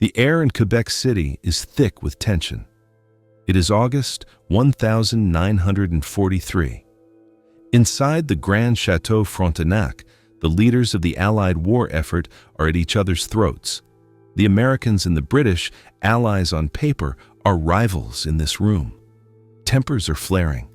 The air in Quebec City is thick with tension. It is August 1943. Inside the Grand Chateau Frontenac, the leaders of the Allied war effort are at each other's throats. The Americans and the British, allies on paper, are rivals in this room. Tempers are flaring.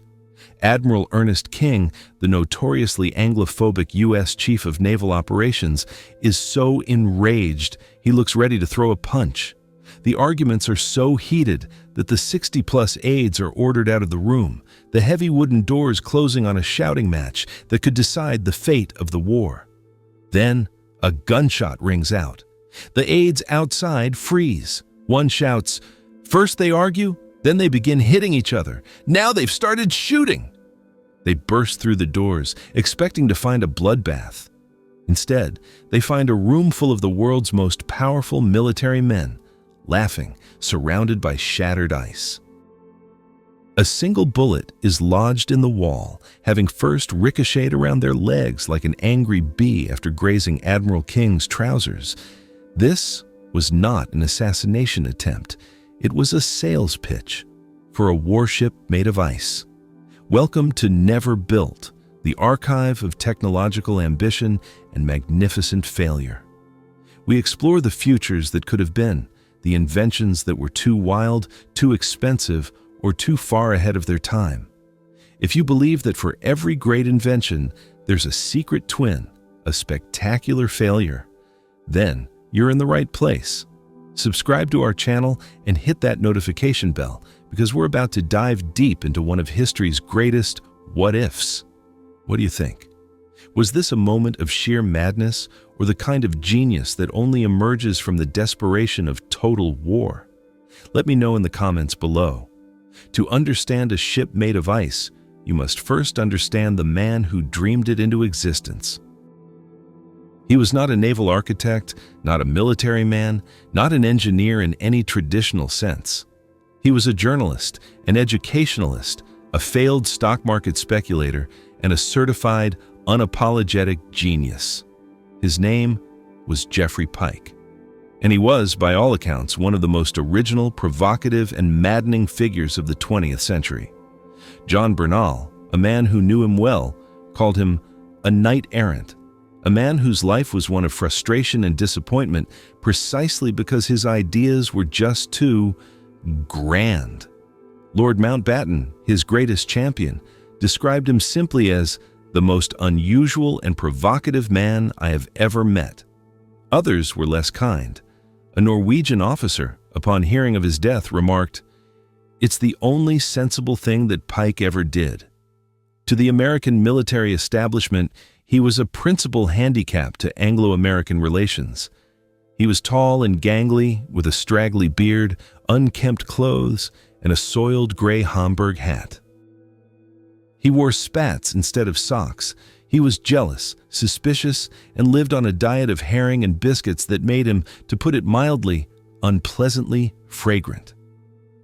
Admiral Ernest King, the notoriously Anglophobic U.S. Chief of Naval Operations, is so enraged he looks ready to throw a punch. The arguments are so heated that the 60-plus aides are ordered out of the room, the heavy wooden doors closing on a shouting match that could decide the fate of the war. Then a gunshot rings out. The aides outside freeze. One shouts, "First they argue, then they begin hitting each other. Now they've started shooting." They burst through the doors, expecting to find a bloodbath. Instead, they find a room full of the world's most powerful military men, laughing, surrounded by shattered ice. A single bullet is lodged in the wall, having first ricocheted around their legs like an angry bee after grazing Admiral King's trousers. This was not an assassination attempt. It was a sales pitch for a warship made of ice. Welcome to Never Built, the archive of technological ambition and magnificent failure. We explore the futures that could have been, the inventions that were too wild, too expensive, or too far ahead of their time. If you believe that for every great invention, there's a secret twin, a spectacular failure, then you're in the right place. Subscribe to our channel and hit that notification bell because we're about to dive deep into one of history's greatest what-ifs. What do you think? Was this a moment of sheer madness or the kind of genius that only emerges from the desperation of total war? Let me know in the comments below. To understand a ship made of ice, you must first understand the man who dreamed it into existence. He was not a naval architect, not a military man, not an engineer in any traditional sense. He was a journalist, an educationalist, a failed stock market speculator, and a certified, unapologetic genius. His name was Geoffrey Pyke. And he was, by all accounts, one of the most original, provocative, and maddening figures of the 20th century. John Bernal, a man who knew him well, called him a knight-errant, a man whose life was one of frustration and disappointment precisely because his ideas were just too grand. Lord Mountbatten, his greatest champion, described him simply as the most unusual and provocative man I have ever met. Others were less kind. A Norwegian officer, upon hearing of his death, remarked, "It's the only sensible thing that Pyke ever did." To the American military establishment, he was a principal handicap to Anglo-American relations. He was tall and gangly, with a straggly beard, unkempt clothes, and a soiled gray Homburg hat. He wore spats instead of socks. He was jealous, suspicious, and lived on a diet of herring and biscuits that made him, to put it mildly, unpleasantly fragrant.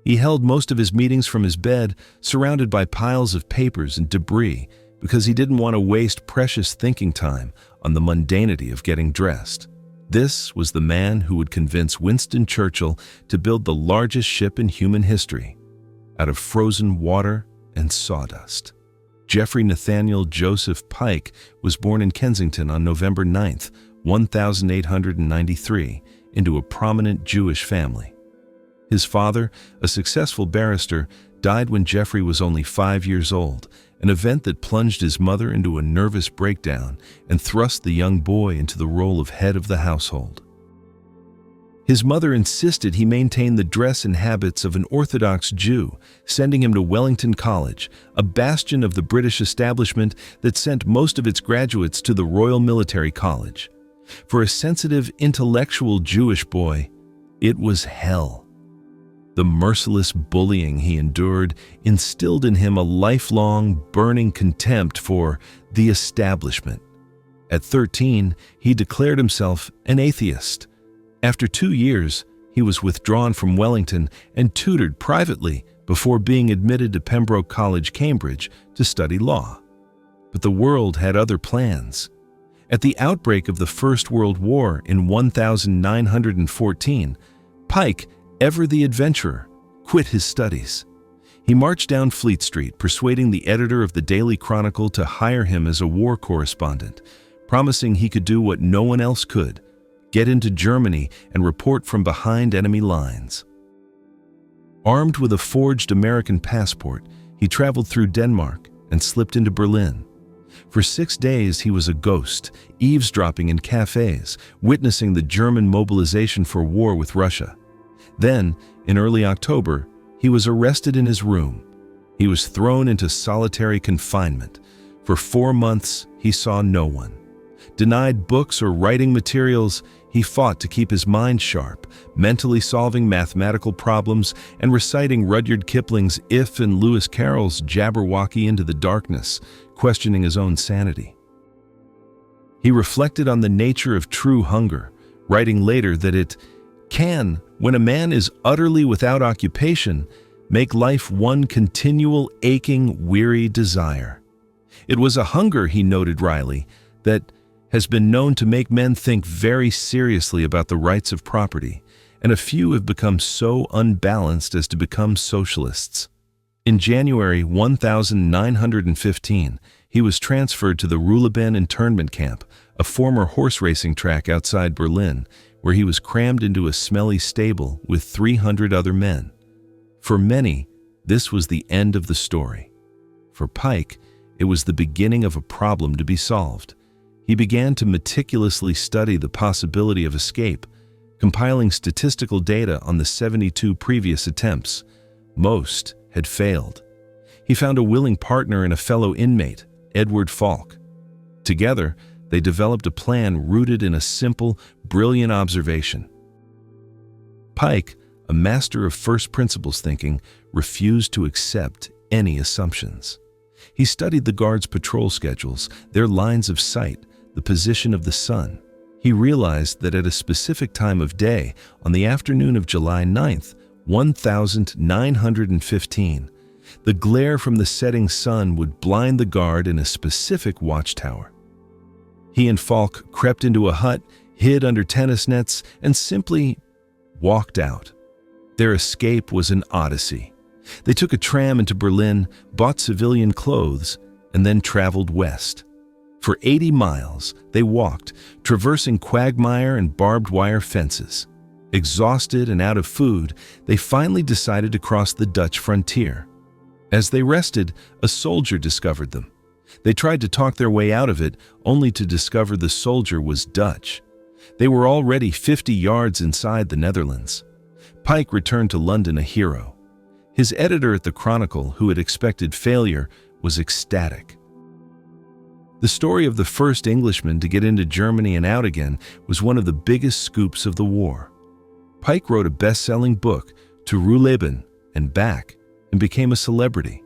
He held most of his meetings from his bed, surrounded by piles of papers and debris, because he didn't want to waste precious thinking time on the mundanity of getting dressed. This was the man who would convince Winston Churchill to build the largest ship in human history, out of frozen water and sawdust. Geoffrey Nathaniel Joseph Pyke was born in Kensington on November 9, 1893, into a prominent Jewish family. His father, a successful barrister, died when Geoffrey was only 5 years old, an event that plunged his mother into a nervous breakdown and thrust the young boy into the role of head of the household. His mother insisted he maintain the dress and habits of an Orthodox Jew, sending him to Wellington College, a bastion of the British establishment that sent most of its graduates to the Royal Military College. For a sensitive, intellectual Jewish boy, it was hell. The merciless bullying he endured instilled in him a lifelong, burning contempt for the establishment. At 13, he declared himself an atheist. After 2 years, he was withdrawn from Wellington and tutored privately before being admitted to Pembroke College, Cambridge, to study law. But the world had other plans. At the outbreak of the First World War in 1914, Pyke, ever the adventurer, quit his studies. He marched down Fleet Street, persuading the editor of the Daily Chronicle to hire him as a war correspondent, promising he could do what no one else could: get into Germany and report from behind enemy lines. Armed with a forged American passport, he traveled through Denmark and slipped into Berlin. For 6 days he was a ghost, eavesdropping in cafes, witnessing the German mobilization for war with Russia. Then, in early October, he was arrested in his room. He was thrown into solitary confinement. For 4 months, he saw no one. Denied books or writing materials, he fought to keep his mind sharp, mentally solving mathematical problems and reciting Rudyard Kipling's If and Lewis Carroll's Jabberwocky into the darkness, questioning his own sanity. He reflected on the nature of true hunger, writing later that it can, when a man is utterly without occupation, make life one continual aching, weary desire. It was a hunger, he noted wryly, that has been known to make men think very seriously about the rights of property, and a few have become so unbalanced as to become socialists. In January 1915, he was transferred to the Ruhleben internment camp, a former horse racing track outside Berlin, where he was crammed into a smelly stable with 300 other men. For many, this was the end of the story. For Pyke, it was the beginning of a problem to be solved. He began to meticulously study the possibility of escape, compiling statistical data on the 72 previous attempts. Most had failed. He found a willing partner in a fellow inmate, Edward Falk. Together, they developed a plan rooted in a simple, brilliant observation. Pyke, a master of first principles thinking, refused to accept any assumptions. He studied the guards' patrol schedules, their lines of sight, the position of the sun. He realized that at a specific time of day, on the afternoon of July 9th, 1915, the glare from the setting sun would blind the guard in a specific watchtower. He and Falk crept into a hut, hid under tennis nets, and simply walked out. Their escape was an odyssey. They took a tram into Berlin, bought civilian clothes, and then traveled west. For 80 miles, they walked, traversing quagmire and barbed wire fences. Exhausted and out of food, they finally decided to cross the Dutch frontier. As they rested, a soldier discovered them. They tried to talk their way out of it, only to discover the soldier was Dutch. They were already 50 yards inside the Netherlands. Pyke returned to London a hero. His editor at the Chronicle, who had expected failure, was ecstatic. The story of the first Englishman to get into Germany and out again was one of the biggest scoops of the war. Pyke wrote a best-selling book, To Ruhleben and Back, and became a celebrity.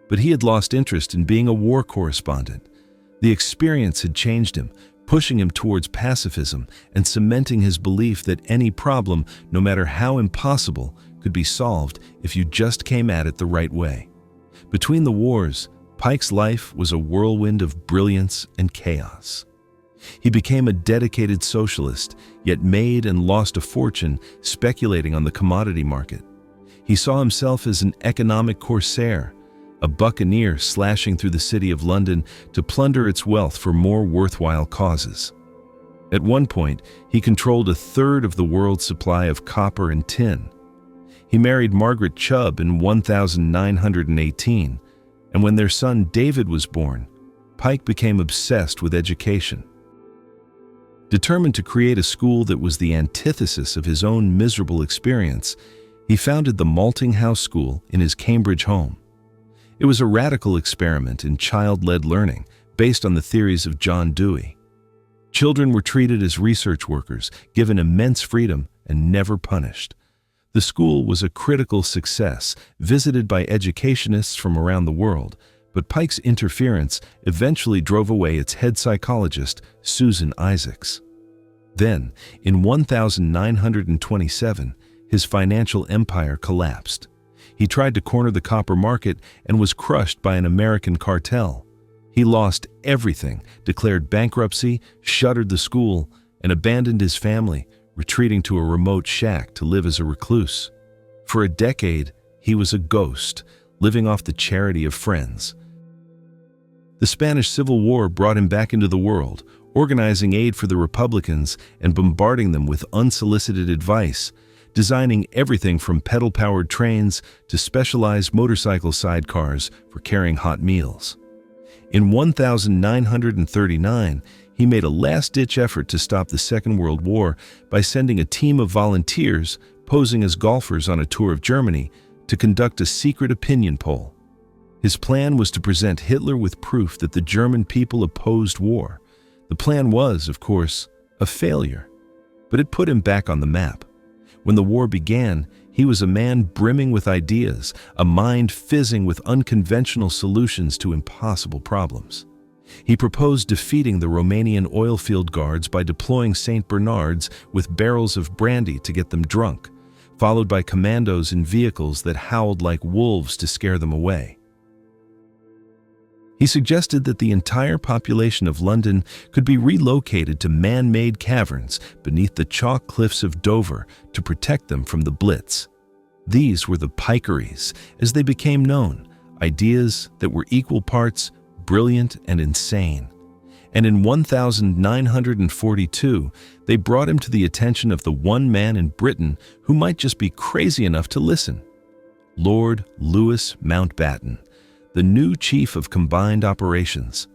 But he had lost interest in being a war correspondent. The experience had changed him, pushing him towards pacifism and cementing his belief that any problem, no matter how impossible, could be solved if you just came at it the right way. Between the wars, Pyke's life was a whirlwind of brilliance and chaos. He became a dedicated socialist, yet made and lost a fortune speculating on the commodity market. He saw himself as an economic corsair, a buccaneer slashing through the city of London to plunder its wealth for more worthwhile causes. At one point, he controlled a third of the world's supply of copper and tin. He married Margaret Chubb in 1918, and when their son David was born, Pyke became obsessed with education. Determined to create a school that was the antithesis of his own miserable experience, he founded the Malting House School in his Cambridge home. It was a radical experiment in child-led learning based on the theories of John Dewey. Children were treated as research workers, given immense freedom, and never punished. The school was a critical success, visited by educationists from around the world, but Pyke's interference eventually drove away its head psychologist, Susan Isaacs. Then, in 1927, his financial empire collapsed. He tried to corner the copper market and was crushed by an American cartel. He lost everything, declared bankruptcy, shuttered the school, and abandoned his family, retreating to a remote shack to live as a recluse. For a decade, he was a ghost, living off the charity of friends. The Spanish Civil War brought him back into the world, organizing aid for the Republicans and bombarding them with unsolicited advice, designing everything from pedal-powered trains to specialized motorcycle sidecars for carrying hot meals. In 1939, he made a last-ditch effort to stop the Second World War by sending a team of volunteers, posing as golfers on a tour of Germany, to conduct a secret opinion poll. His plan was to present Hitler with proof that the German people opposed war. The plan was, of course, a failure, but it put him back on the map. When the war began, he was a man brimming with ideas, a mind fizzing with unconventional solutions to impossible problems. He proposed defeating the Romanian oil field guards by deploying St. Bernards with barrels of brandy to get them drunk, followed by commandos in vehicles that howled like wolves to scare them away. He suggested that the entire population of London could be relocated to man-made caverns beneath the chalk cliffs of Dover to protect them from the Blitz. These were the Pykeretes, as they became known, ideas that were equal parts brilliant and insane. And in 1942, they brought him to the attention of the one man in Britain who might just be crazy enough to listen: Lord Louis Mountbatten, the new chief of combined operations.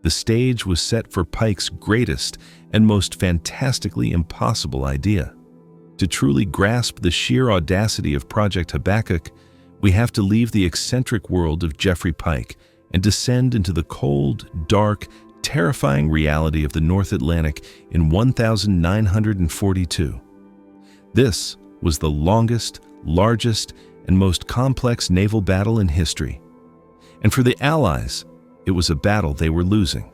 The stage was set for Pyke's greatest and most fantastically impossible idea. To truly grasp the sheer audacity of Project Habakkuk, we have to leave the eccentric world of Geoffrey Pyke and descend into the cold, dark, terrifying reality of the North Atlantic in 1942. This was the longest, largest, and most complex naval battle in history. And for the Allies, it was a battle they were losing.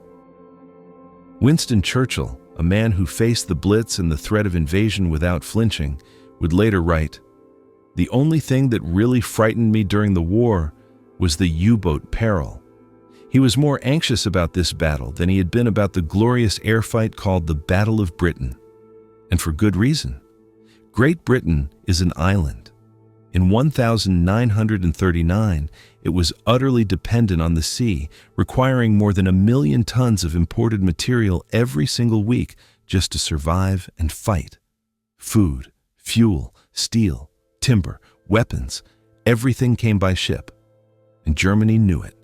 Winston Churchill, a man who faced the Blitz and the threat of invasion without flinching, would later write, "The only thing that really frightened me during the war was the U-boat peril." He was more anxious about this battle than he had been about the glorious air fight called the Battle of Britain. And for good reason. Great Britain is an island. In 1939, it was utterly dependent on the sea, requiring more than 1 million tons of imported material every single week just to survive and fight. Food, fuel, steel, timber, weapons, everything came by ship. And Germany knew it.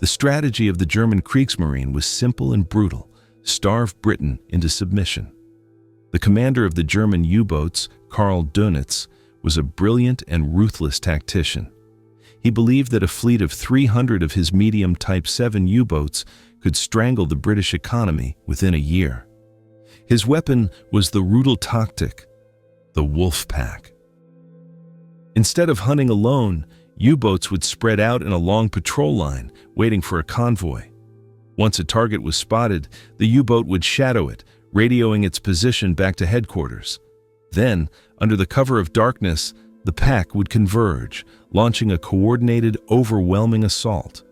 The strategy of the German Kriegsmarine was simple and brutal: starve Britain into submission. The commander of the German U-boats, Karl Dönitz, was a brilliant and ruthless tactician. He believed that a fleet of 300 of his medium Type 7 U-boats could strangle the British economy within a year. His weapon was the Rudeltaktik, the wolf pack. Instead of hunting alone, U-boats would spread out in a long patrol line, waiting for a convoy. Once a target was spotted, the U-boat would shadow it, radioing its position back to headquarters. Then, under the cover of darkness, the pack would converge, launching a coordinated, overwhelming assault.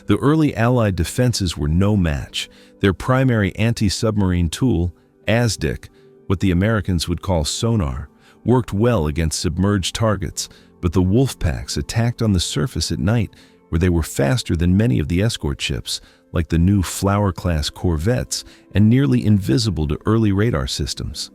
The early Allied defenses were no match. Their primary anti-submarine tool, ASDIC, what the Americans would call sonar, worked well against submerged targets, but the wolf packs attacked on the surface at night, where they were faster than many of the escort ships, like the new Flower-class corvettes, and nearly invisible to early radar systems.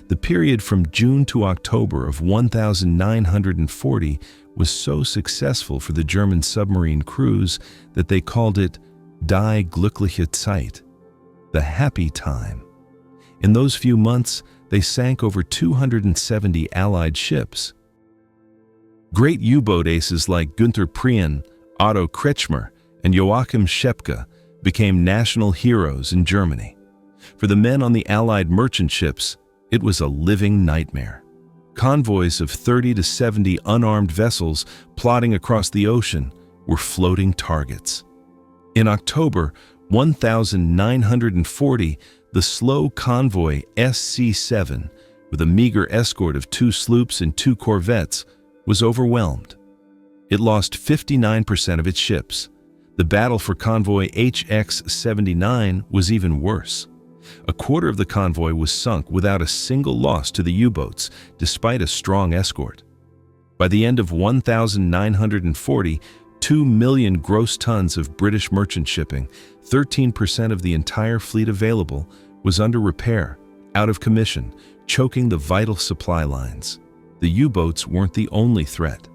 The period from June to October of 1940 was so successful for the German submarine crews that they called it Die glückliche Zeit, the happy time. In those few months, they sank over 270 Allied ships. Great U-boat aces like Günther Prien, Otto Kretschmer, and Joachim Schepke became national heroes in Germany. For the men on the Allied merchant ships, it was a living nightmare. Convoys of 30 to 70 unarmed vessels plodding across the ocean were floating targets. In October 1940, the slow convoy SC-7, with a meager escort of 2 sloops and 2 corvettes, was overwhelmed. It lost 59% of its ships. The battle for convoy HX-79 was even worse. A quarter of the convoy was sunk without a single loss to the U-boats, despite a strong escort. By the end of 1940, 2 million gross tons of British merchant shipping, 13% of the entire fleet available, was under repair, out of commission, choking the vital supply lines. The U-boats weren't the only threat.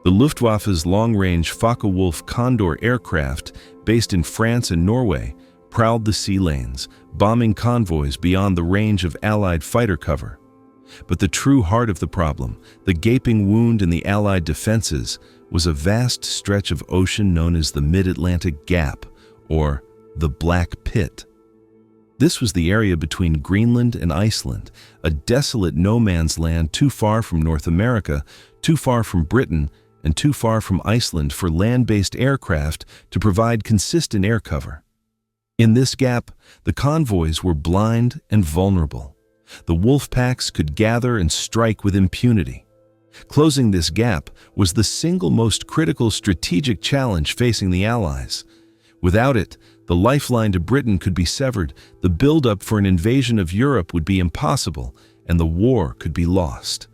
The Luftwaffe's long-range Focke-Wulf Condor aircraft, based in France and Norway, prowled the sea lanes, bombing convoys beyond the range of Allied fighter cover. But the true heart of the problem, the gaping wound in the Allied defenses, was a vast stretch of ocean known as the Mid-Atlantic Gap, or the Black Pit. This was the area between Greenland and Iceland, a desolate no-man's land too far from North America, too far from Britain, and too far from Iceland for land-based aircraft to provide consistent air cover. In this gap, the convoys were blind and vulnerable. The wolf packs could gather and strike with impunity. Closing this gap was the single most critical strategic challenge facing the Allies. Without it, the lifeline to Britain could be severed, the build-up for an invasion of Europe would be impossible, and the war could be lost.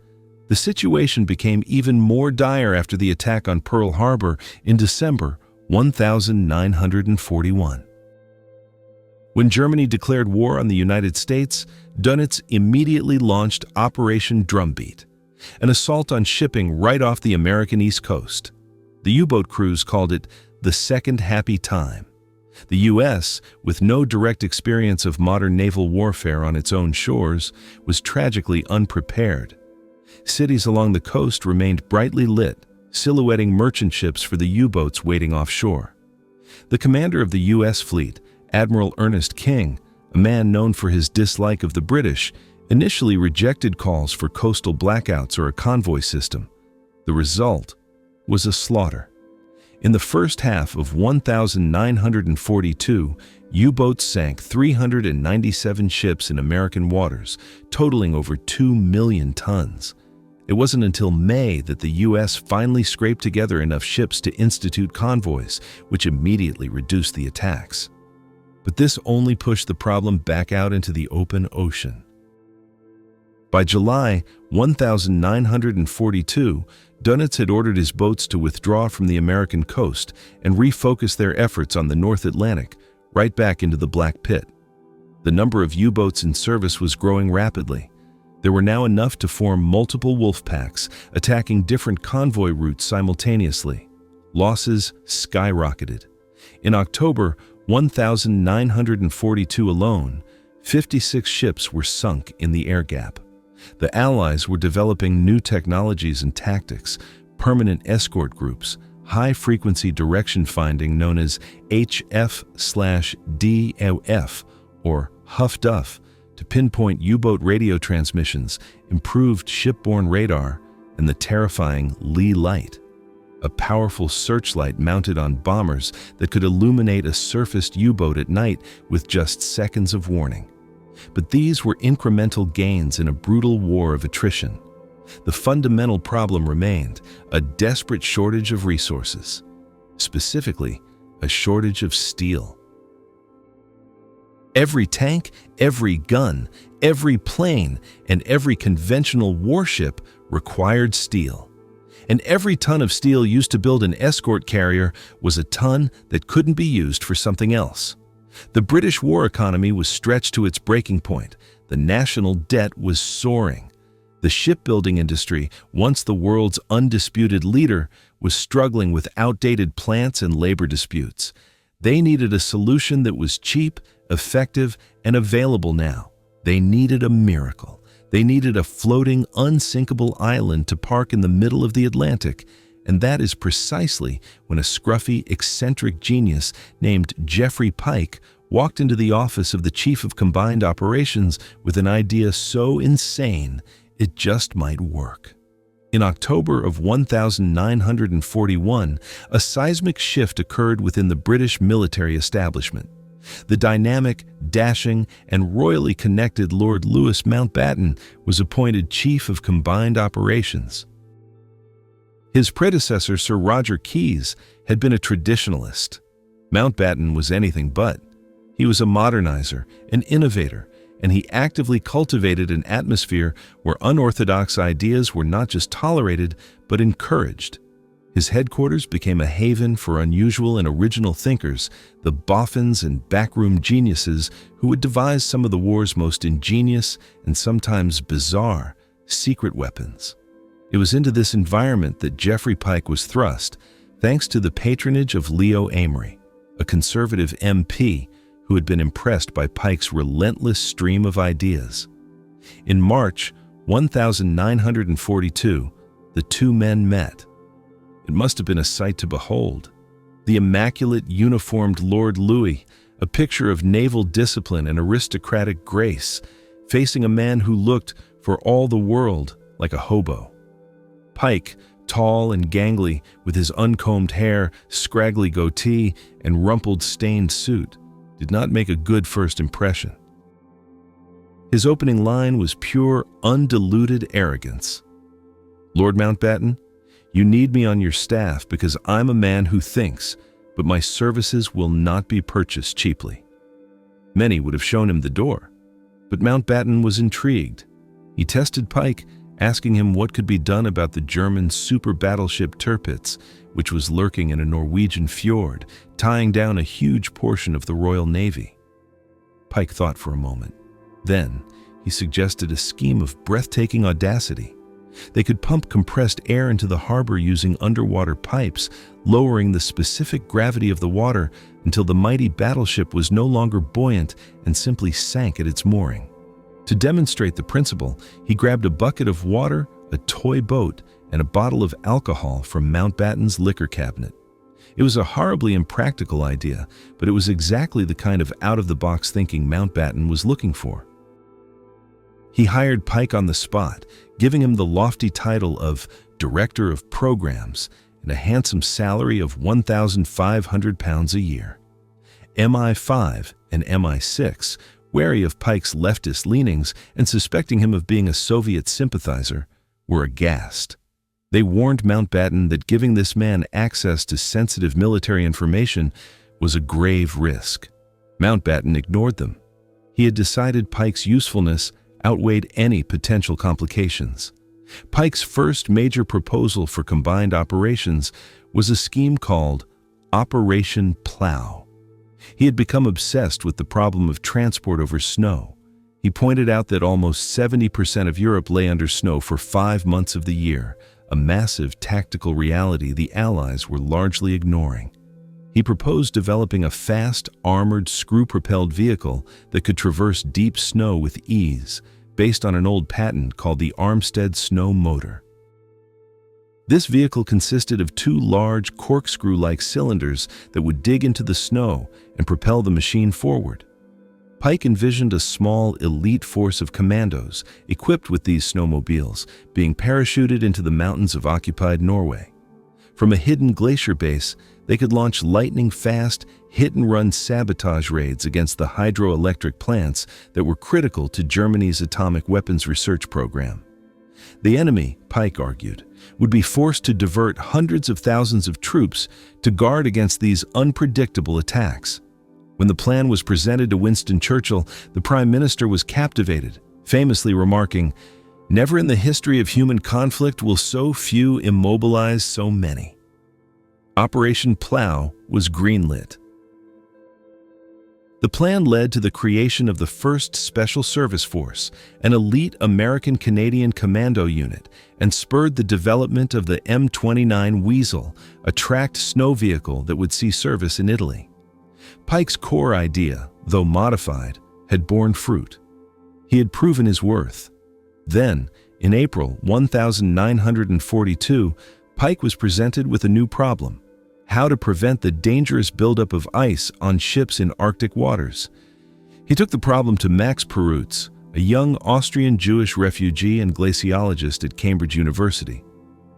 The situation became even more dire after the attack on Pearl Harbor in December 1941. When Germany declared war on the United States, Dönitz immediately launched Operation Drumbeat, an assault on shipping right off the American East Coast. The U-boat crews called it the Second Happy Time. The U.S., with no direct experience of modern naval warfare on its own shores, was tragically unprepared. Cities along the coast remained brightly lit, silhouetting merchant ships for the U-boats waiting offshore. The commander of the U.S. fleet, Admiral Ernest King, a man known for his dislike of the British, initially rejected calls for coastal blackouts or a convoy system. The result was a slaughter. In the first half of 1942, U-boats sank 397 ships in American waters, totaling over 2 million tons. It wasn't until May that the U.S. finally scraped together enough ships to institute convoys, which immediately reduced the attacks. But this only pushed the problem back out into the open ocean. By July 1942, Dönitz had ordered his boats to withdraw from the American coast and refocus their efforts on the North Atlantic, right back into the Black Pit. The number of U-boats in service was growing rapidly. There were now enough to form multiple wolf packs, attacking different convoy routes simultaneously. Losses skyrocketed. In October 1942 alone, 56 ships were sunk in the air gap. The Allies were developing new technologies and tactics, permanent escort groups, high-frequency direction finding known as HF/DOF, or HUF-DUF, to pinpoint U-boat radio transmissions, improved shipborne radar, and the terrifying Lee light, a powerful searchlight mounted on bombers that could illuminate a surfaced U-boat at night with just seconds of warning. But these were incremental gains in a brutal war of attrition. The fundamental problem remained: a desperate shortage of resources, specifically a shortage of steel. Every tank, every gun, every plane, and every conventional warship required steel. And every ton of steel used to build an escort carrier was a ton that couldn't be used for something else. The British war economy was stretched to its breaking point. The national debt was soaring. The shipbuilding industry, once the world's undisputed leader, was struggling with outdated plants and labor disputes. They needed a solution that was cheap, effective, and available now. They needed a miracle. They needed a floating, unsinkable island to park in the middle of the Atlantic. And that is precisely when a scruffy, eccentric genius named Geoffrey Pyke walked into the office of the Chief of Combined Operations with an idea so insane it just might work. In October of 1941, a seismic shift occurred within the British military establishment. The dynamic, dashing, and royally connected Lord Louis Mountbatten was appointed Chief of Combined Operations. His predecessor, Sir Roger Keyes, had been a traditionalist. Mountbatten was anything but. He was a modernizer, an innovator, and he actively cultivated an atmosphere where unorthodox ideas were not just tolerated, but encouraged. His headquarters became a haven for unusual and original thinkers, the boffins and backroom geniuses who would devise some of the war's most ingenious and sometimes bizarre secret weapons. It was into this environment that Geoffrey Pyke was thrust, thanks to the patronage of Leo Amory, a conservative MP who had been impressed by Pyke's relentless stream of ideas. In March 1942, the two men met. It must have been a sight to behold. The immaculate, uniformed Lord Louis, a picture of naval discipline and aristocratic grace, facing a man who looked, for all the world, like a hobo. Pyke, tall and gangly, with his uncombed hair, scraggly goatee, and rumpled, stained suit, did not make a good first impression. His opening line was pure, undiluted arrogance. "Lord Mountbatten, you need me on your staff because I'm a man who thinks, but my services will not be purchased cheaply." Many would have shown him the door, but Mountbatten was intrigued. He tested Pyke, asking him what could be done about the German super battleship Tirpitz, which was lurking in a Norwegian fjord, tying down a huge portion of the Royal Navy. Pyke thought for a moment. Then, he suggested a scheme of breathtaking audacity. They could pump compressed air into the harbor using underwater pipes, lowering the specific gravity of the water until the mighty battleship was no longer buoyant and simply sank at its mooring. To demonstrate the principle, he grabbed a bucket of water, a toy boat, and a bottle of alcohol from Mountbatten's liquor cabinet. It was a horribly impractical idea, but it was exactly the kind of out-of-the-box thinking Mountbatten was looking for. He hired Pyke on the spot, giving him the lofty title of Director of Programs and a handsome salary of £1,500 a year. MI5 and MI6, wary of Pyke's leftist leanings and suspecting him of being a Soviet sympathizer, were aghast. They warned Mountbatten that giving this man access to sensitive military information was a grave risk. Mountbatten ignored them. He had decided Pyke's usefulness outweighed any potential complications. Pyke's first major proposal for combined operations was a scheme called Operation Plow. He had become obsessed with the problem of transport over snow. He pointed out that almost 70% of Europe lay under snow for 5 months of the year, a massive tactical reality the Allies were largely ignoring. He proposed developing a fast, armored, screw-propelled vehicle that could traverse deep snow with ease, based on an old patent called the Armstead Snow Motor. This vehicle consisted of 2 large, corkscrew-like cylinders that would dig into the snow and propel the machine forward. Pyke envisioned a small, elite force of commandos equipped with these snowmobiles being parachuted into the mountains of occupied Norway. From a hidden glacier base, they could launch lightning-fast, hit-and-run sabotage raids against the hydroelectric plants that were critical to Germany's atomic weapons research program. The enemy, Pyke argued, would be forced to divert hundreds of thousands of troops to guard against these unpredictable attacks. When the plan was presented to Winston Churchill, the Prime Minister was captivated, famously remarking, "Never in the history of human conflict will so few immobilize so many." Operation Plow was greenlit. The plan led to the creation of the first Special Service Force, an elite American-Canadian commando unit, and spurred the development of the M29 Weasel, a tracked snow vehicle that would see service in Italy. Pyke's core idea, though modified, had borne fruit. He had proven his worth. Then, in April 1942, Pyke was presented with a new problem: how to prevent the dangerous buildup of ice on ships in Arctic waters. He took the problem to Max Perutz, a young Austrian Jewish refugee and glaciologist at Cambridge University.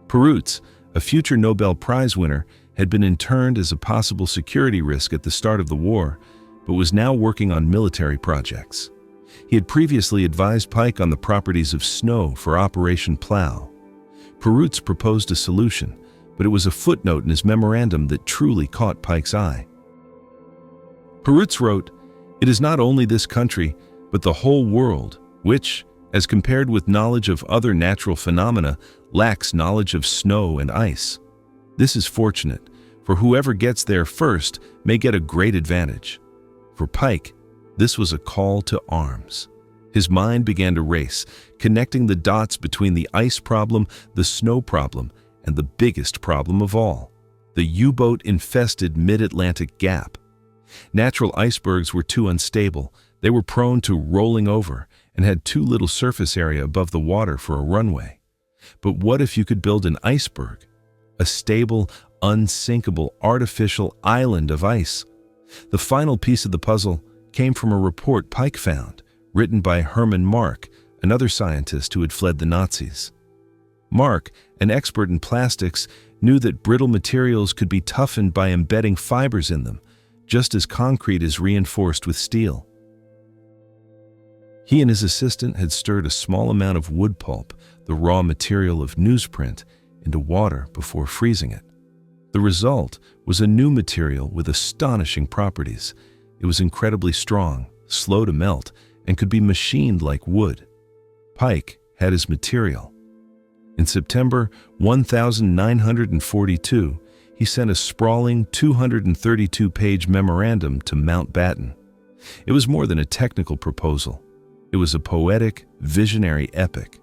Perutz, a future Nobel Prize winner, had been interned as a possible security risk at the start of the war, but was now working on military projects. He had previously advised Pyke on the properties of snow for Operation Plow. Perutz proposed a solution, but it was a footnote in his memorandum that truly caught Pyke's eye. Perutz wrote, It is not only this country, but the whole world, which, as compared with knowledge of other natural phenomena, lacks knowledge of snow and ice. This is fortunate, for whoever gets there first may get a great advantage. For Pyke, this was a call to arms. His mind began to race, connecting the dots between the ice problem, the snow problem, and the biggest problem of all, the U-boat-infested mid-Atlantic gap. Natural icebergs were too unstable, they were prone to rolling over, and had too little surface area above the water for a runway. But what if you could build an iceberg? A stable, unsinkable, artificial island of ice? The final piece of the puzzle came from a report Pyke found, written by Hermann Mark, another scientist who had fled the Nazis. Mark, an expert in plastics, knew that brittle materials could be toughened by embedding fibers in them, just as concrete is reinforced with steel. He and his assistant had stirred a small amount of wood pulp, the raw material of newsprint, into water before freezing it. The result was a new material with astonishing properties. It was incredibly strong, slow to melt, and could be machined like wood. Pyke had his material. In September 1942, he sent a sprawling 232-page memorandum to Mountbatten. It was more than a technical proposal. It was a poetic, visionary epic.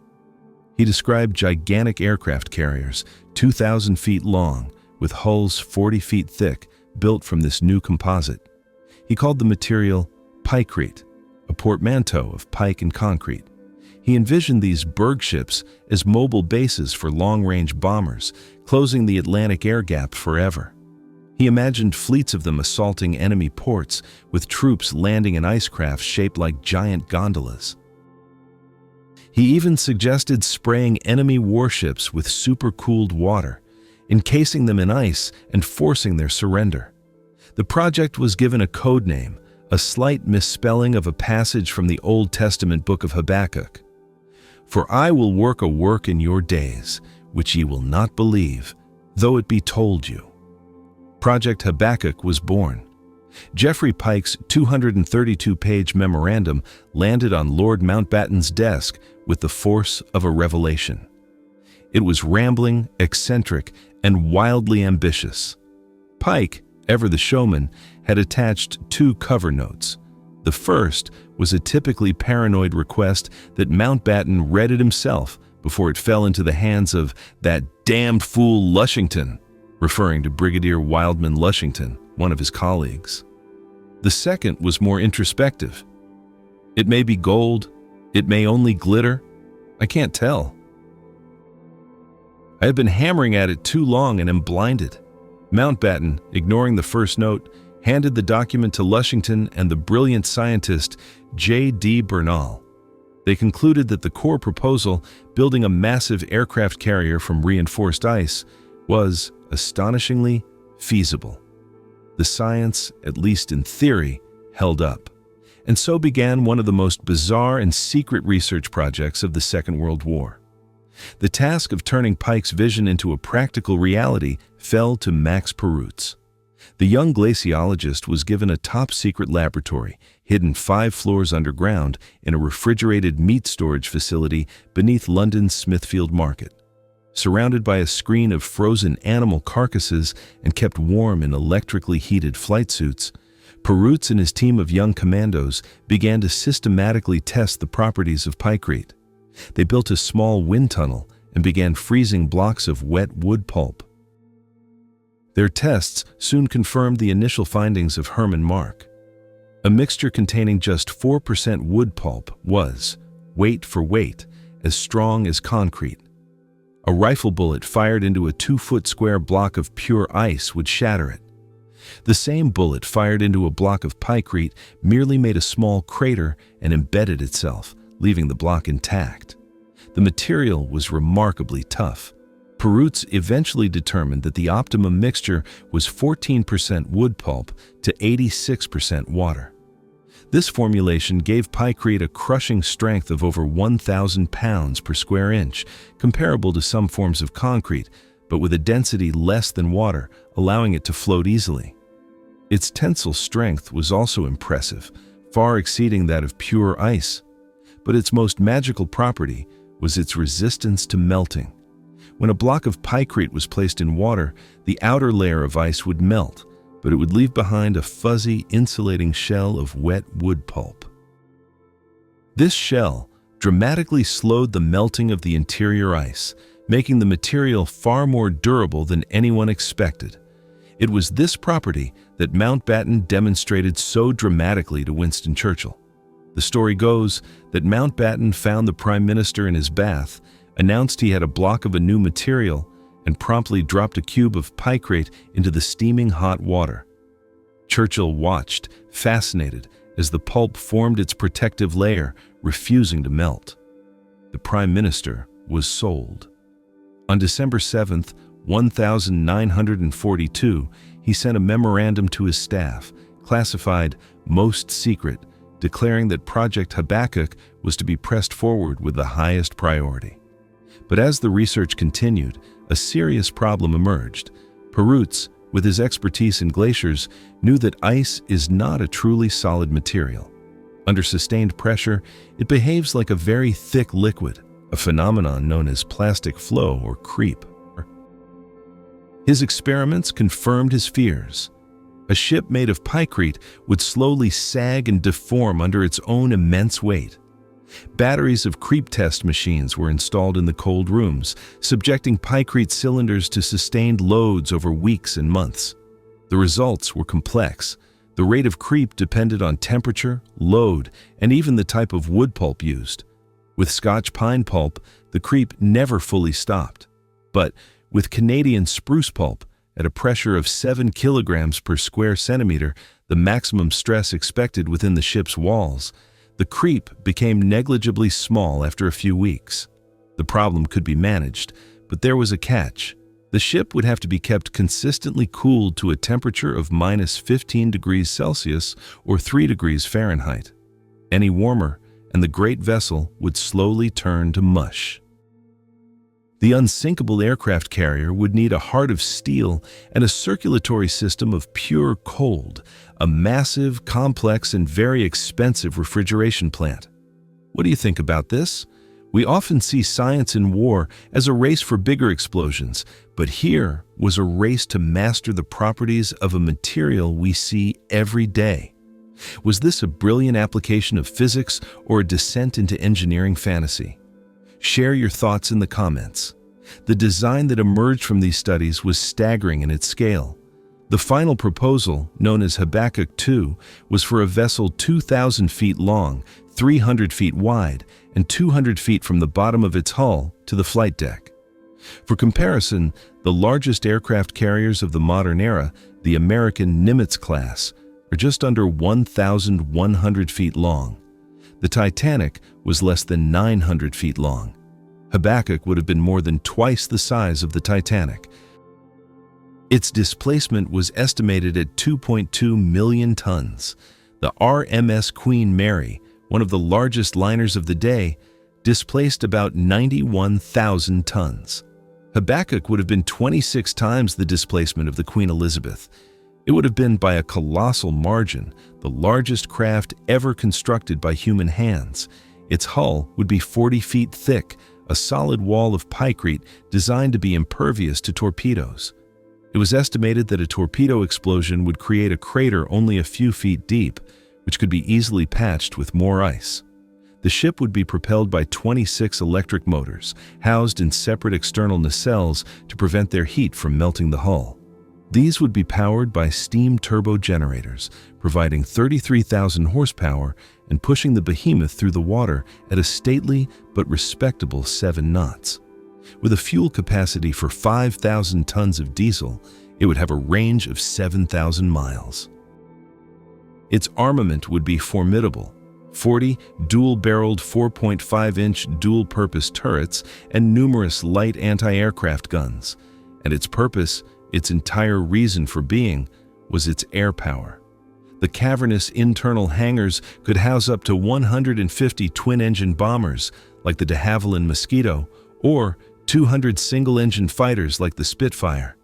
He described gigantic aircraft carriers, 2,000 feet long, with hulls 40 feet thick, built from this new composite. He called the material Pykrete, a portmanteau of pike and concrete. He envisioned these bergships as mobile bases for long-range bombers, closing the Atlantic air gap forever. He imagined fleets of them assaulting enemy ports, with troops landing in icecraft shaped like giant gondolas. He even suggested spraying enemy warships with supercooled water, encasing them in ice and forcing their surrender. The project was given a code name, a slight misspelling of a passage from the Old Testament book of Habakkuk. "For I will work a work in your days, which ye will not believe, though it be told you." Project Habakkuk was born. Geoffrey Pyke's 232-page memorandum landed on Lord Mountbatten's desk with the force of a revelation. It was rambling, eccentric, and wildly ambitious. Pyke, ever the showman, had attached 2 cover notes. The first was a typically paranoid request that Mountbatten read it himself before it fell into the hands of "that damned fool Lushington," referring to Brigadier Wildman Lushington, one of his colleagues. The second was more introspective. "It may be gold, it may only glitter, I can't tell. I have been hammering at it too long and am blinded." Mountbatten, ignoring the first note, handed the document to Lushington and the brilliant scientist J.D. Bernal. They concluded that the core proposal, building a massive aircraft carrier from reinforced ice, was astonishingly feasible. The science, at least in theory, held up. And so began one of the most bizarre and secret research projects of the Second World War. The task of turning Pyke's vision into a practical reality fell to Max Perutz. The young glaciologist was given a top-secret laboratory, hidden 5 floors underground in a refrigerated meat storage facility beneath London's Smithfield Market. Surrounded by a screen of frozen animal carcasses and kept warm in electrically heated flight suits, Perutz and his team of young commandos began to systematically test the properties of Pykrete. They built a small wind tunnel and began freezing blocks of wet wood pulp. Their tests soon confirmed the initial findings of Hermann Mark. A mixture containing just 4% wood pulp was, weight for weight, as strong as concrete. A rifle bullet fired into a 2-foot square block of pure ice would shatter it. The same bullet fired into a block of Pykrete merely made a small crater and embedded itself, leaving the block intact. The material was remarkably tough. Perutz eventually determined that the optimum mixture was 14% wood pulp to 86% water. This formulation gave Pykrete a crushing strength of over 1,000 pounds per square inch, comparable to some forms of concrete, but with a density less than water, allowing it to float easily. Its tensile strength was also impressive, far exceeding that of pure ice. But its most magical property was its resistance to melting. When a block of Pykrete was placed in water, the outer layer of ice would melt, but it would leave behind a fuzzy, insulating shell of wet wood pulp. This shell dramatically slowed the melting of the interior ice, making the material far more durable than anyone expected. It was this property that Mountbatten demonstrated so dramatically to Winston Churchill. The story goes that Mountbatten found the Prime Minister in his bath, announced he had a block of a new material, and promptly dropped a cube of Pykrete into the steaming hot water. Churchill watched, fascinated, as the pulp formed its protective layer, refusing to melt. The Prime Minister was sold. On December 7, 1942, he sent a memorandum to his staff, classified "Most Secret," declaring that Project Habakkuk was to be pressed forward with the highest priority. But as the research continued, a serious problem emerged. Pykrete, with his expertise in glaciers, knew that ice is not a truly solid material. Under sustained pressure, it behaves like a very thick liquid, a phenomenon known as plastic flow or creep. His experiments confirmed his fears. A ship made of Pykrete would slowly sag and deform under its own immense weight. Batteries of creep test machines were installed in the cold rooms, subjecting Pykrete cylinders to sustained loads over weeks and months. The results were complex. The rate of creep depended on temperature, load, and even the type of wood pulp used. With Scotch pine pulp, the creep never fully stopped. But with Canadian spruce pulp, at a pressure of 7 kilograms per square centimeter, the maximum stress expected within the ship's walls, the creep became negligibly small after a few weeks. The problem could be managed, but there was a catch. The ship would have to be kept consistently cooled to a temperature of -15 degrees Celsius or 3 degrees Fahrenheit. Any warmer, and the great vessel would slowly turn to mush. The Unsinkable aircraft carrier would need a heart of steel and a circulatory system of pure cold, a massive, complex, and very expensive refrigeration plant. What do you think about this? We often see science in war as a race for bigger explosions, but here was a race to master the properties of a material we see every day. Was this a brilliant application of physics or a descent into engineering fantasy? Share your thoughts in the comments. The design that emerged from these studies was staggering in its scale. The final proposal, known as Habakkuk 2, was for a vessel 2,000 feet long, 300 feet wide, and 200 feet from the bottom of its hull to the flight deck. For comparison, the largest aircraft carriers of the modern era, the American Nimitz class, are just under 1,100 feet long. The Titanic was less than 900 feet long. Habakkuk would have been more than twice the size of the Titanic. Its displacement was estimated at 2.2 million tons. The RMS Queen Mary, one of the largest liners of the day, displaced about 91,000 tons. Habakkuk would have been 26 times the displacement of the Queen Elizabeth. It would have been by a colossal margin, the largest craft ever constructed by human hands. Its hull would be 40 feet thick, a solid wall of Pykrete designed to be impervious to torpedoes. It was estimated that a torpedo explosion would create a crater only a few feet deep, which could be easily patched with more ice. The ship would be propelled by 26 electric motors, housed in separate external nacelles to prevent their heat from melting the hull. These would be powered by steam turbo generators, providing 33,000 horsepower and pushing the behemoth through the water at a stately but respectable 7 knots. With a fuel capacity for 5,000 tons of diesel, it would have a range of 7,000 miles. Its armament would be formidable: 40 dual-barreled 4.5-inch dual-purpose turrets and numerous light anti-aircraft guns. And its purpose, its entire reason for being, was its air power. The cavernous internal hangars could house up to 150 twin-engine bombers like the de Havilland Mosquito or 200 single-engine fighters like the Spitfire.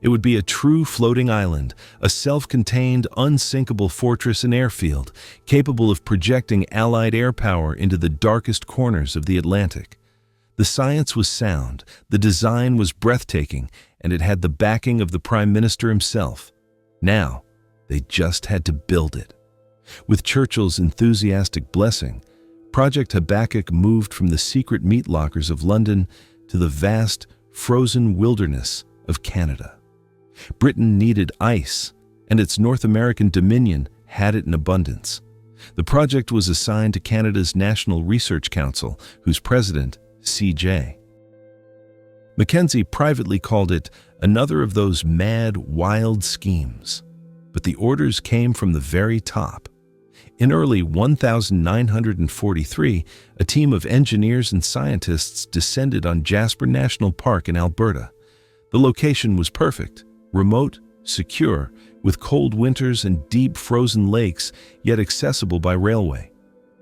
It would be a true floating island, a self-contained, unsinkable fortress and airfield, capable of projecting Allied air power into the darkest corners of the Atlantic. The science was sound, the design was breathtaking, and it had the backing of the Prime Minister himself. Now, they just had to build it. With Churchill's enthusiastic blessing, Project Habakkuk moved from the secret meat lockers of London to the vast, frozen wilderness of Canada. Britain needed ice, and its North American dominion had it in abundance. The project was assigned to Canada's National Research Council, whose president, C.J. Mackenzie privately called it another of those mad, wild schemes. But the orders came from the very top. In early 1943, a team of engineers and scientists descended on Jasper National Park in Alberta. The location was perfect, remote, secure, with cold winters and deep frozen lakes, yet accessible by railway.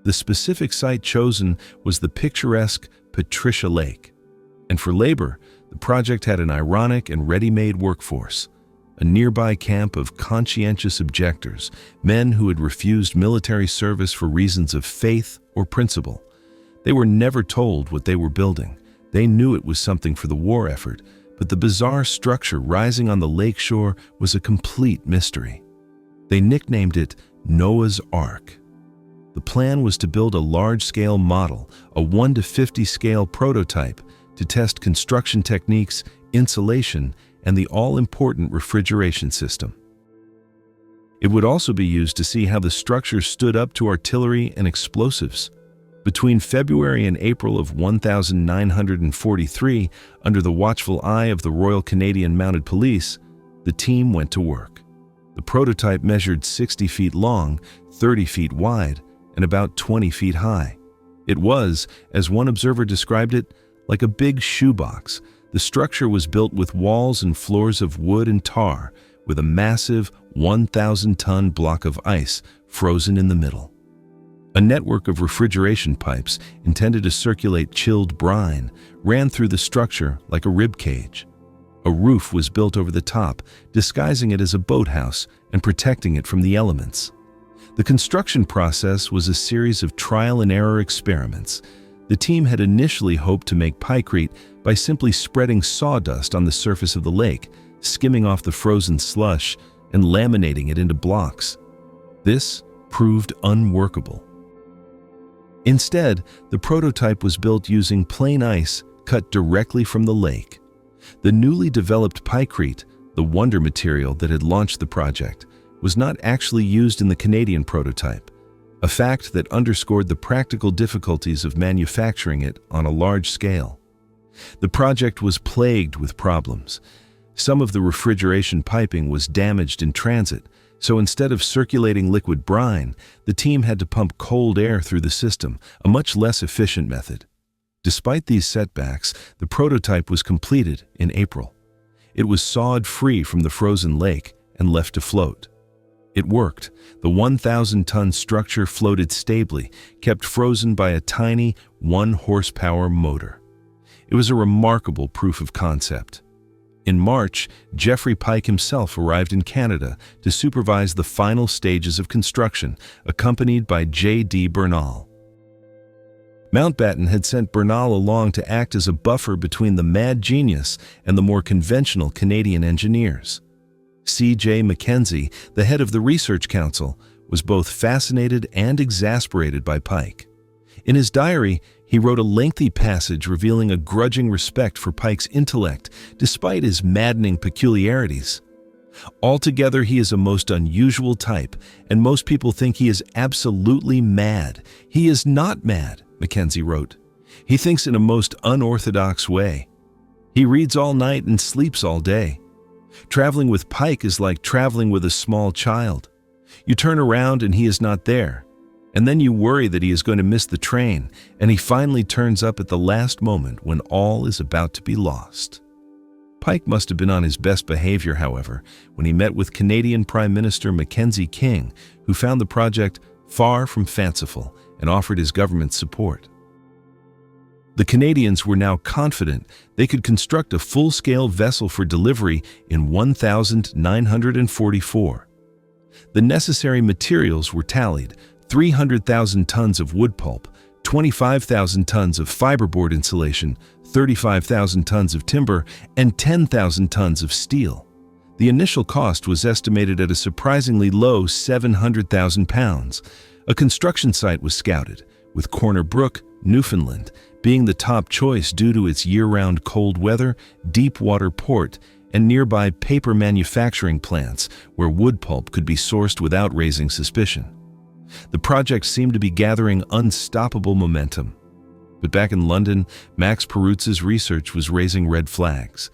The specific site chosen was the picturesque Patricia Lake. And for labor, the project had an ironic and ready-made workforce. A nearby camp of conscientious objectors, men who had refused military service for reasons of faith or principle. They were never told what they were building. They knew it was something for the war effort, but the bizarre structure rising on the lakeshore was a complete mystery. They nicknamed it Noah's Ark. The plan was to build a large-scale model, a 1:50 scale prototype, to test construction techniques, insulation, and the all-important refrigeration system. It would also be used to see how the structure stood up to artillery and explosives. Between February and April of 1943, under the watchful eye of the Royal Canadian Mounted Police, the team went to work. The prototype measured 60 feet long, 30 feet wide, and about 20 feet high. It was, as one observer described it, like a big shoebox. The structure was built with walls and floors of wood and tar, with a massive 1,000-ton block of ice frozen in the middle. A network of refrigeration pipes intended to circulate chilled brine ran through the structure like a rib cage. A roof was built over the top, disguising it as a boathouse and protecting it from the elements. The construction process was a series of trial-and-error experiments. The team had initially hoped to make Pykrete by simply spreading sawdust on the surface of the lake, skimming off the frozen slush, and laminating it into blocks. This proved unworkable. Instead, the prototype was built using plain ice cut directly from the lake. The newly developed Pykrete, the wonder material that had launched the project, was not actually used in the Canadian prototype, a fact that underscored the practical difficulties of manufacturing it on a large scale. The project was plagued with problems. Some of the refrigeration piping was damaged in transit, so instead of circulating liquid brine, the team had to pump cold air through the system, a much less efficient method. Despite these setbacks, the prototype was completed in April. It was sawed free from the frozen lake and left to float. It worked. The 1,000-ton structure floated stably, kept frozen by a tiny 1-horsepower motor. It was a remarkable proof of concept. In March, Geoffrey Pyke himself arrived in Canada to supervise the final stages of construction, accompanied by J.D. Bernal. Mountbatten had sent Bernal along to act as a buffer between the mad genius and the more conventional Canadian engineers. C.J. Mackenzie, the head of the Research Council, was both fascinated and exasperated by Pyke. In his diary, he wrote a lengthy passage revealing a grudging respect for Pyke's intellect, despite his maddening peculiarities. Altogether, he is a most unusual type, and most people think he is absolutely mad. He is not mad, Mackenzie wrote. He thinks in a most unorthodox way. He reads all night and sleeps all day. Traveling with Pyke is like traveling with a small child. You turn around and he is not there. And then you worry that he is going to miss the train, and he finally turns up at the last moment when all is about to be lost. Pyke must have been on his best behavior, however, when he met with Canadian Prime Minister Mackenzie King, who found the project far from fanciful and offered his government support. The Canadians were now confident they could construct a full-scale vessel for delivery in 1944. The necessary materials were tallied: 300,000 tons of wood pulp, 25,000 tons of fiberboard insulation, 35,000 tons of timber, and 10,000 tons of steel. The initial cost was estimated at a surprisingly low £700,000. A construction site was scouted, with Corner Brook, Newfoundland, being the top choice due to its year-round cold weather, deep water port, and nearby paper manufacturing plants where wood pulp could be sourced without raising suspicion. The project seemed to be gathering unstoppable momentum. But back in London, Max Perutze's research was raising red flags.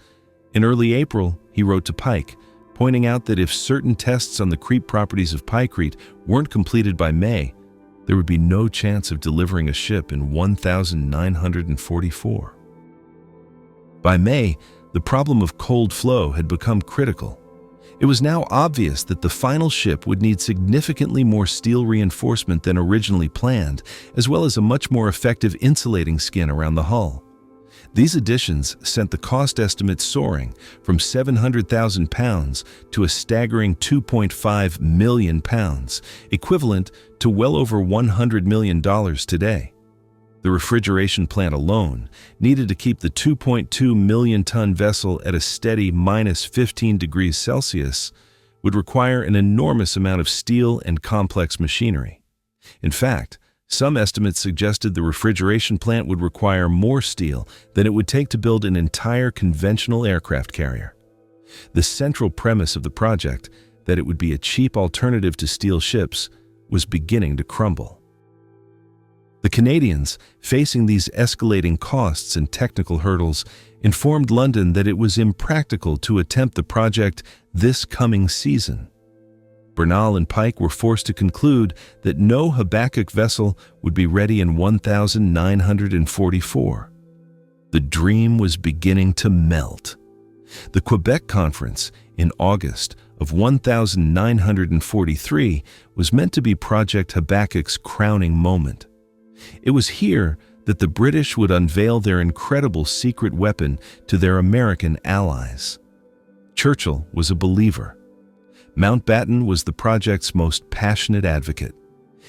In early April, he wrote to Pyke, pointing out that if certain tests on the creep properties of Pykrete weren't completed by May, there would be no chance of delivering a ship in 1944. By May, the problem of cold flow had become critical. It was now obvious that the final ship would need significantly more steel reinforcement than originally planned, as well as a much more effective insulating skin around the hull. These additions sent the cost estimate soaring from £700,000 to a staggering £2.5 million, equivalent to well over $100 million today. The refrigeration plant alone needed to keep the 2.2 million-ton vessel at a steady minus 15 degrees Celsius would require an enormous amount of steel and complex machinery. In fact, some estimates suggested the refrigeration plant would require more steel than it would take to build an entire conventional aircraft carrier. The central premise of the project, that it would be a cheap alternative to steel ships, was beginning to crumble. The Canadians, facing these escalating costs and technical hurdles, informed London that it was impractical to attempt the project this coming season. Bernal and Pyke were forced to conclude that no Habakkuk vessel would be ready in 1944. The dream was beginning to melt. The Quebec Conference in August of 1943 was meant to be Project Habakkuk's crowning moment. It was here that the British would unveil their incredible secret weapon to their American allies. Churchill was a believer. Mountbatten was the project's most passionate advocate.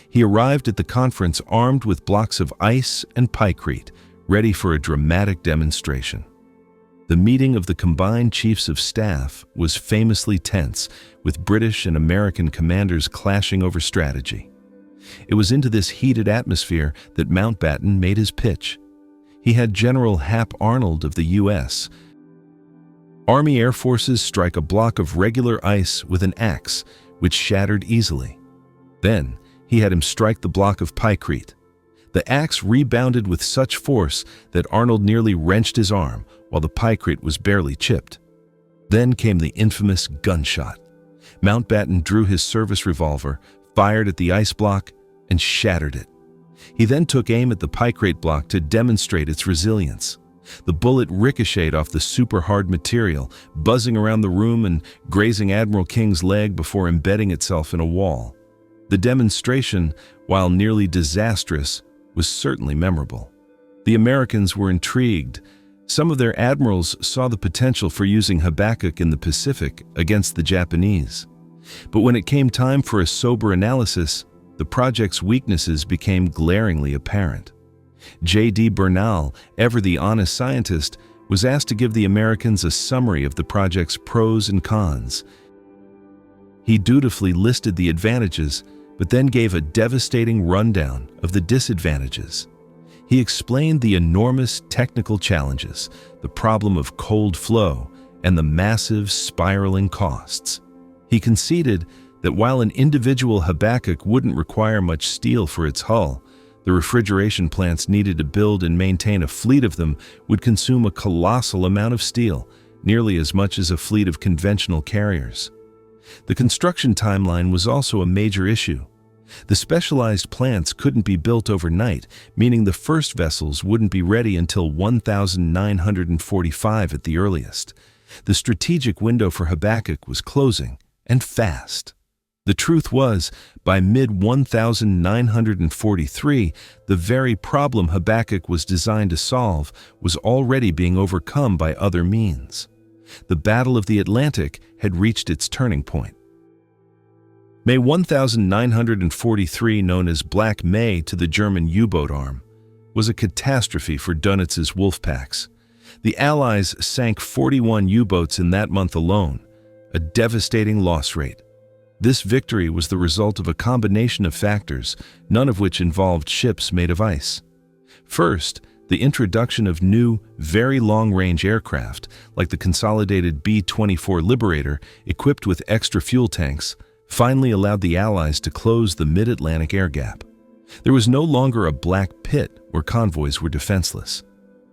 He arrived at the conference armed with blocks of ice and Pykrete, ready for a dramatic demonstration. The meeting of the combined chiefs of staff was famously tense, with British and American commanders clashing over strategy. It was into this heated atmosphere that Mountbatten made his pitch. He had General Hap Arnold of the U.S. Army Air Forces strike a block of regular ice with an axe, which shattered easily. Then, he had him strike the block of Pykrete. The axe rebounded with such force that Arnold nearly wrenched his arm, while the Pykrete was barely chipped. Then came the infamous gunshot. Mountbatten drew his service revolver, fired at the ice block, and shattered it. He then took aim at the Pykrete block to demonstrate its resilience. The bullet ricocheted off the super-hard material, buzzing around the room and grazing Admiral King's leg before embedding itself in a wall. The demonstration, while nearly disastrous, was certainly memorable. The Americans were intrigued. Some of their admirals saw the potential for using Habakkuk in the Pacific against the Japanese. But when it came time for a sober analysis, the project's weaknesses became glaringly apparent. J.D. Bernal, ever the honest scientist, was asked to give the Americans a summary of the project's pros and cons. He dutifully listed the advantages, but then gave a devastating rundown of the disadvantages. He explained the enormous technical challenges, the problem of cold flow, and the massive spiraling costs. He conceded that while an individual Habakkuk wouldn't require much steel for its hull, the refrigeration plants needed to build and maintain a fleet of them would consume a colossal amount of steel, nearly as much as a fleet of conventional carriers. The construction timeline was also a major issue. The specialized plants couldn't be built overnight, meaning the first vessels wouldn't be ready until 1945 at the earliest. The strategic window for Habakkuk was closing, and fast. The truth was, by mid-1943, the very problem Habakkuk was designed to solve was already being overcome by other means. The Battle of the Atlantic had reached its turning point. May 1943, known as Black May to the German U-boat arm, was a catastrophe for Donitz's wolf packs. The Allies sank 41 U-boats in that month alone, a devastating loss rate. This victory was the result of a combination of factors, none of which involved ships made of ice. First, the introduction of new, very long-range aircraft, like the consolidated B-24 Liberator, equipped with extra fuel tanks, finally allowed the Allies to close the mid-Atlantic air gap. There was no longer a black pit where convoys were defenseless.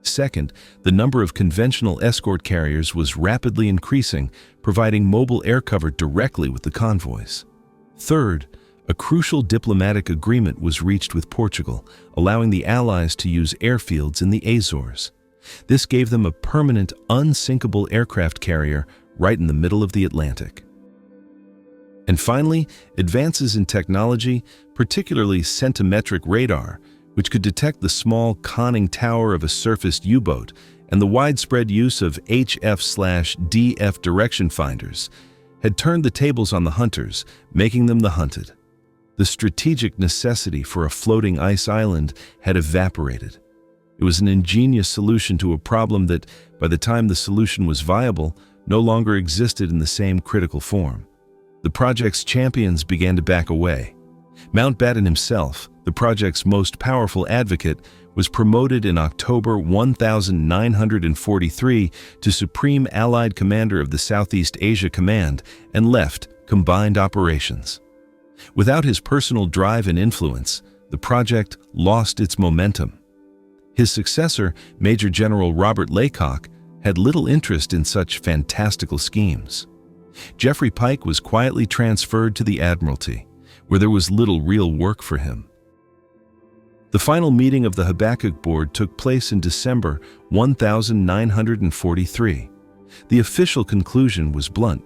Second, the number of conventional escort carriers was rapidly increasing, providing mobile air cover directly with the convoys. Third, a crucial diplomatic agreement was reached with Portugal, allowing the Allies to use airfields in the Azores. This gave them a permanent, unsinkable aircraft carrier right in the middle of the Atlantic. And finally, advances in technology, particularly centimetric radar, which could detect the small conning tower of a surfaced U-boat, and the widespread use of HF/DF direction finders, had turned the tables on the hunters, making them the hunted. The strategic necessity for a floating ice island had evaporated. It was an ingenious solution to a problem that, by the time the solution was viable, no longer existed in the same critical form. The project's champions began to back away. Mountbatten himself, the project's most powerful advocate, was promoted in October 1943 to Supreme Allied Commander of the Southeast Asia Command and left Combined Operations. Without his personal drive and influence, the project lost its momentum. His successor, Major General Robert Laycock, had little interest in such fantastical schemes. Geoffrey Pyke was quietly transferred to the Admiralty, where there was little real work for him. The final meeting of the Habakkuk Board took place in December 1943. The official conclusion was blunt.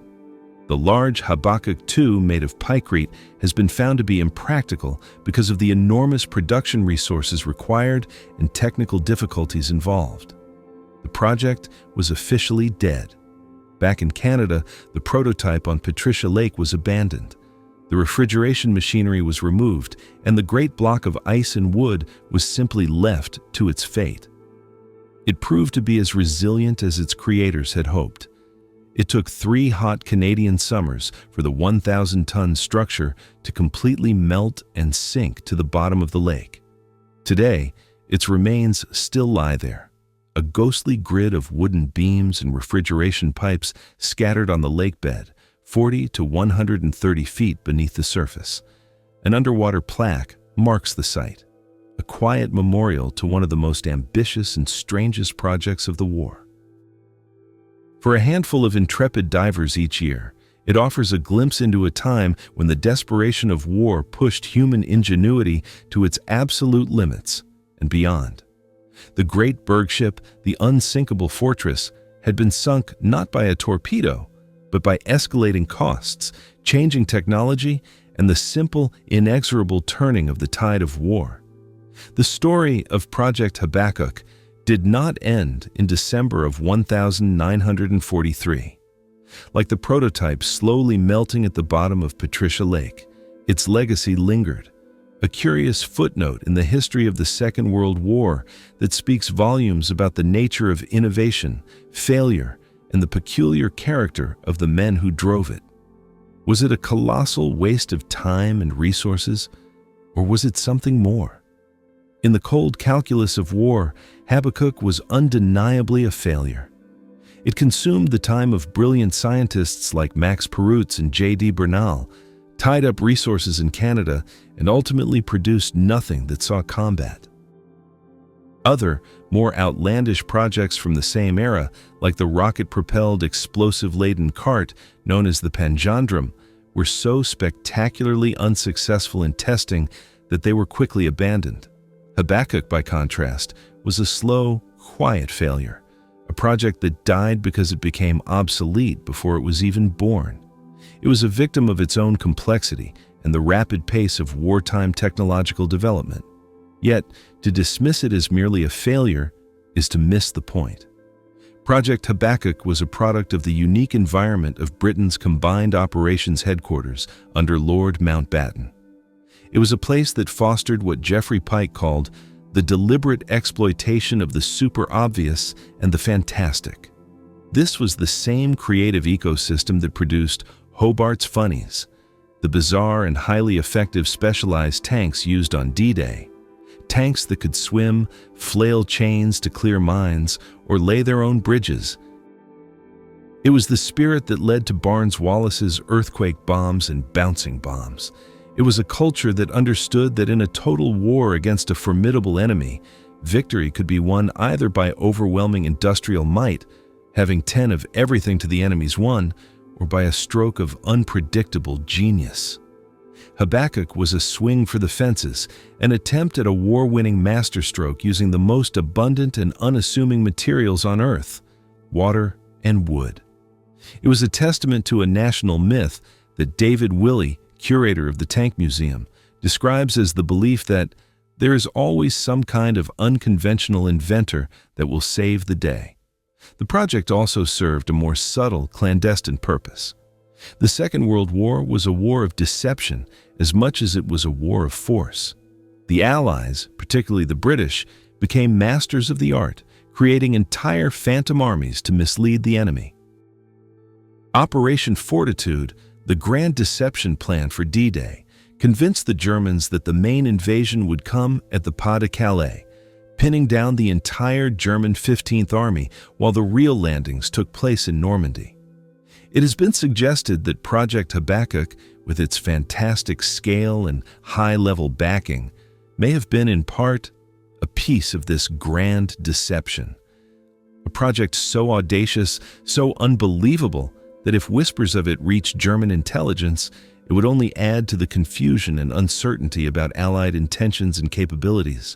The large Habakkuk II made of Pykrete has been found to be impractical because of the enormous production resources required and technical difficulties involved. The project was officially dead. Back in Canada, the prototype on Patricia Lake was abandoned. The refrigeration machinery was removed, and the great block of ice and wood was simply left to its fate. It proved to be as resilient as its creators had hoped. It took 3 hot Canadian summers for the 1,000-ton structure to completely melt and sink to the bottom of the lake. Today, its remains still lie there, a ghostly grid of wooden beams and refrigeration pipes scattered on the lake bed, 40 to 130 feet beneath the surface. An underwater plaque marks the site, a quiet memorial to one of the most ambitious and strangest projects of the war. For a handful of intrepid divers each year, it offers a glimpse into a time when the desperation of war pushed human ingenuity to its absolute limits and beyond. The great bergship, the Unsinkable fortress, had been sunk not by a torpedo, but by escalating costs, changing technology, and the simple, inexorable turning of the tide of war. The story of Project Habakkuk did not end in December of 1943. Like the prototype slowly melting at the bottom of Patricia Lake, its legacy lingered, a curious footnote in the history of the Second World War that speaks volumes about the nature of innovation, failure, and the peculiar character of the men who drove it. Was it a colossal waste of time and resources, or was it something more? In the cold calculus of war, Habakkuk was undeniably a failure. It consumed the time of brilliant scientists like Max Perutz and J.D. Bernal, tied up resources in Canada, and ultimately produced nothing that saw combat. Other, more outlandish projects from the same era, like the rocket-propelled, explosive-laden cart known as the Panjandrum, were so spectacularly unsuccessful in testing that they were quickly abandoned. Habakkuk, by contrast, was a slow, quiet failure, a project that died because it became obsolete before it was even born. It was a victim of its own complexity and the rapid pace of wartime technological development. Yet, to dismiss it as merely a failure is to miss the point. Project Habakkuk was a product of the unique environment of Britain's Combined Operations Headquarters under Lord Mountbatten. It was a place that fostered what Geoffrey Pyke called the deliberate exploitation of the super-obvious and the fantastic. This was the same creative ecosystem that produced Hobart's Funnies, the bizarre and highly effective specialized tanks used on D-Day. Tanks that could swim, flail chains to clear mines, or lay their own bridges. It was the spirit that led to Barnes-Wallace's earthquake bombs and bouncing bombs. It was a culture that understood that in a total war against a formidable enemy, victory could be won either by overwhelming industrial might, having 10 of everything to the enemy's 1, or by a stroke of unpredictable genius. Habakkuk was a swing for the fences, an attempt at a war-winning masterstroke using the most abundant and unassuming materials on Earth, water and wood. It was a testament to a national myth that David Willey, curator of the Tank Museum, describes as the belief that there is always some kind of unconventional inventor that will save the day. The project also served a more subtle, clandestine purpose. The Second World War was a war of deception as much as it was a war of force. The Allies, particularly the British, became masters of the art, creating entire phantom armies to mislead the enemy. Operation Fortitude, the grand deception plan for D-Day, convinced the Germans that the main invasion would come at the Pas de Calais, pinning down the entire German 15th Army while the real landings took place in Normandy. It has been suggested that Project Habakkuk, with its fantastic scale and high-level backing, may have been in part a piece of this grand deception. A project so audacious, so unbelievable, that if whispers of it reached German intelligence, it would only add to the confusion and uncertainty about Allied intentions and capabilities.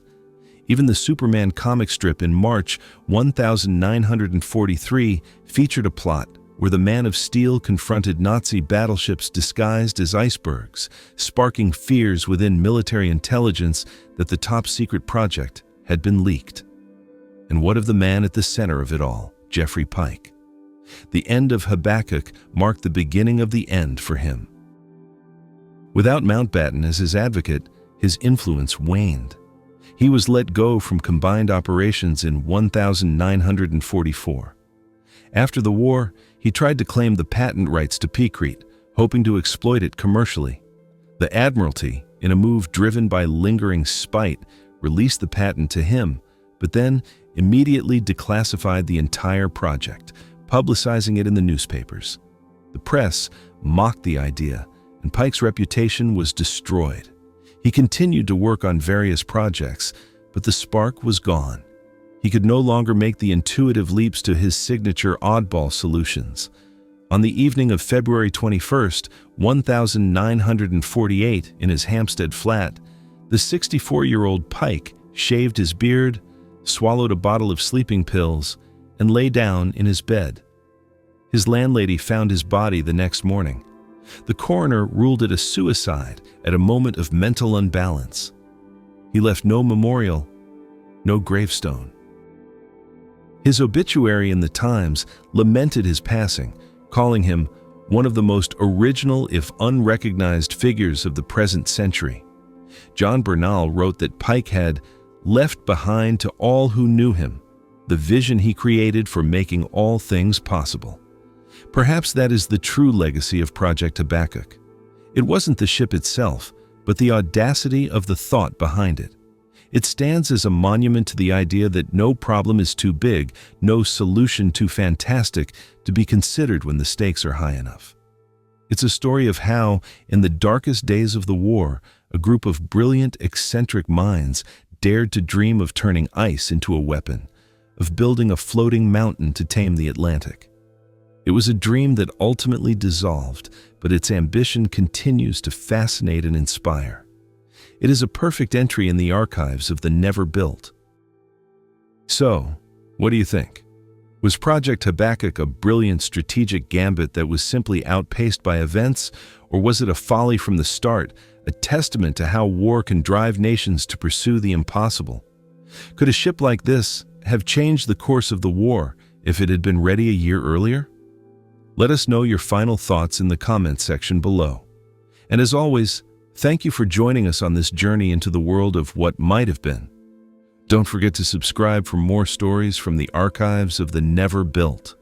Even the Superman comic strip in March 1943 featured a plot where the Man of Steel confronted Nazi battleships disguised as icebergs, sparking fears within military intelligence that the top-secret project had been leaked. And what of the man at the center of it all, Geoffrey Pyke? The end of Habakkuk marked the beginning of the end for him. Without Mountbatten as his advocate, his influence waned. He was let go from combined operations in 1944. After the war, he tried to claim the patent rights to Pykrete, hoping to exploit it commercially. The Admiralty, in a move driven by lingering spite, released the patent to him, but then immediately declassified the entire project, publicizing it in the newspapers. The press mocked the idea, and Pyke's reputation was destroyed. He continued to work on various projects, but the spark was gone. He could no longer make the intuitive leaps to his signature oddball solutions. On the evening of February 21, 1948, in his Hampstead flat, the 64-year-old Pyke shaved his beard, swallowed a bottle of sleeping pills, and lay down in his bed. His landlady found his body the next morning. The coroner ruled it a suicide at a moment of mental unbalance. He left no memorial, no gravestone. His obituary in the Times lamented his passing, calling him one of the most original if unrecognized figures of the present century. John Bernal wrote that Pyke had left behind to all who knew him the vision he created for making all things possible. Perhaps that is the true legacy of Project Habakkuk. It wasn't the ship itself, but the audacity of the thought behind it. It stands as a monument to the idea that no problem is too big, no solution too fantastic to be considered when the stakes are high enough. It's a story of how, in the darkest days of the war, a group of brilliant, eccentric minds dared to dream of turning ice into a weapon, of building a floating mountain to tame the Atlantic. It was a dream that ultimately dissolved, but its ambition continues to fascinate and inspire. It is a perfect entry in the archives of the never built. So, what do you think? Was Project Habakkuk a brilliant strategic gambit that was simply outpaced by events, or was it a folly from the start, a testament to how war can drive nations to pursue the impossible? Could a ship like this have changed the course of the war if it had been ready a year earlier? Let us know your final thoughts in the comments section below. And as always, thank you for joining us on this journey into the world of what might have been. Don't forget to subscribe for more stories from the archives of the never built.